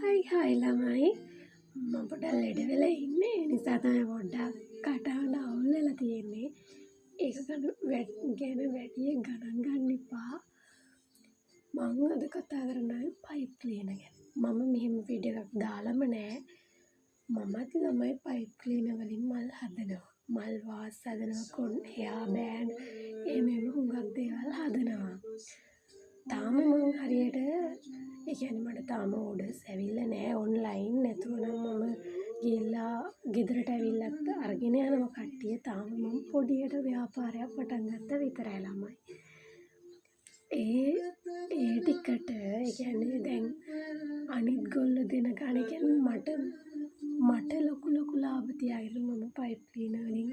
හයි ළමයි මම පොඩ්ඩක් ලෙඩ වෙලා ඉන්නේ ඒ නිසා තමයි පොඩ්ඩක් කටහඬ අවුල් වෙලා තියෙන්නේ ඒක ගැන වැඩි ගණන් ගන්න එපා මම අද කතා කරන්නේ පයිප් ක්ලීනර් ගැන මම මෙහෙම වීඩියෝ එකක් දාලම නෑ මමත් ළමයි පයිප් ක්ලීනර් වලින් මල් හදනවා මල් වාස් හදනවා හෙයා බෑන්ඩ් එහෙම හුඟක් දේවල් හදනවා තාම මං හරියට ඒ කියන්නේ මට තාම ඕඩර්ස් ඇවිල්ලා නෑ ඔන්ලයින් නැතුව නම් මම ගිහලා ගෙදරට ඇවිල්ලත් අරගෙන යනවා කට්ටිය තාම මම පොඩියට ව්‍යාපාරයක් පටන් ගත්තා විතරයි ළමයි ඒ ටිකට ඒ කියන්නේ දැන් අනිත් ගොල්ලෝ දෙන ගාණ කියන්නේ මට ලොකු ලාභ තියාගෙන මම පයිප් ක්ලීනර් වලින්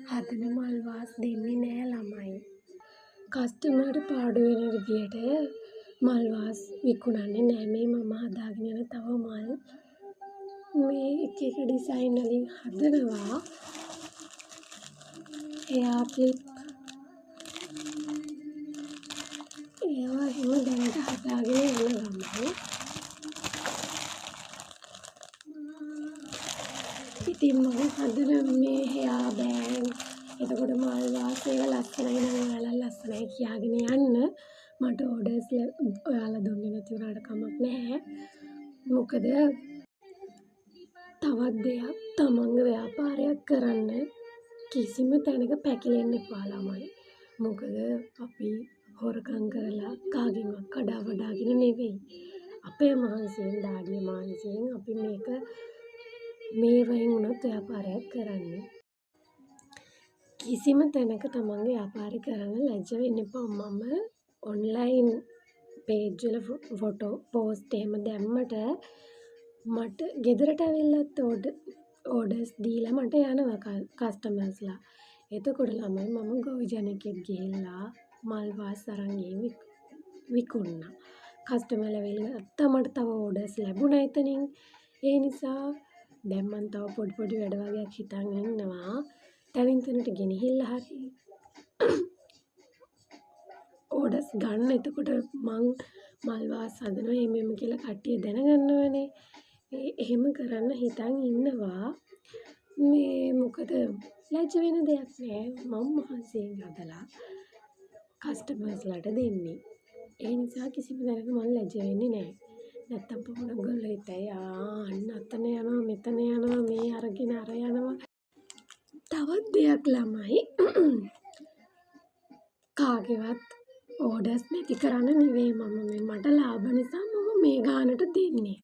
හදන මල් වාස් දෙන්නේ නෑ ළමයි කස්ටමර්ට පාඩු වෙන විදියට මල් වාස් විකුණන්නේ නෑ මේ මම හදාගෙන යන තව මල් මේ එක ඩිසයින් වලින් හදනවා එයා ක්ලිප් ඒවා එහෙම දැනට හදාගෙන යන ගමන් ඉතින් මම හදන මේ හෙයා බෑන්ඩ් එතකොට මල් වාස් ඒවා ලස්සනයි නම් ඔයාලා ලස්සනයි කියාගෙන යන්න මට ඕඩර්ස් ඔයාලා දුන්නේ නැති වුණාට කමක් නැහැ මොකද තවත් දෙයක් තමන්ගේ ව්‍යාපාරයක් කරන්න කිසිම තැනක පැකිලෙන්න එපා ළමයි මොකද අපි හොරකම් කරලා කාගෙන්වත් කඩා වඩාගෙන නෙවෙයි අපේ මහන්සියෙන් දාඩිය මහන්සියෙන් අපි මේ වයින් උනත් ව්‍යාපාරයක් කරන්නේ කිසිම තැනක තමන්ගේ ව්‍යාපාරය කරන්න ලැජ්ජ වෙන්න එපා මම ඔන්ලයින් පේජ් වල ෆොටෝ පෝස්ට් එහෙම දැම්මට මට ගෙදරට ඇවිල්ලත් ඕඩර්ස් දීලා මට යනවා කස්ටමර්ස්ලා එතකොට ළමයි මම ගොවි ජනකෙක් ගිහිල්ලා මල් වාස් අරන් විකුණා කස්ටමර්ලා ඇවිල්ලා මට තව ඕඩර්ස් ලැබුණා එතනින් ඒ නිසා දැන් මම තව පොඩි වැඩ වගේක් හිතන් ඉන්නවා තනින් තනට ගෙනහිල්ලා හරි ඕඩර්ස් ගන්න එතකොට මං මල් වාස් හදනවා එමෙම කියලා කට්ටිය දැනගන්නවනේ එහෙම කරන්න හිතන් ඉන්නවා මේ මොකද ලැජ්ජ වෙන දෙයක් නෑ මම මහන්සියෙන් හදලා කස්ටමර්ස්ලාට දෙන්නේ ඒ නිසා කිසිම දැනක මම ලැජ්ජ වෙන්නේ නෑ නැත්තම් පොඩක් ගොල්ලෝ හිතයි අන්න අතන යනවා මෙතන යනවා මේ අරගෙන අර යනවා තවත් දෙයක් ළමයි කාගේවත් ඕඩර්ස් නැති කරන්න නෙවෙයි මම මට ලාභ නිසා මම මේ ගානට දෙන්නේ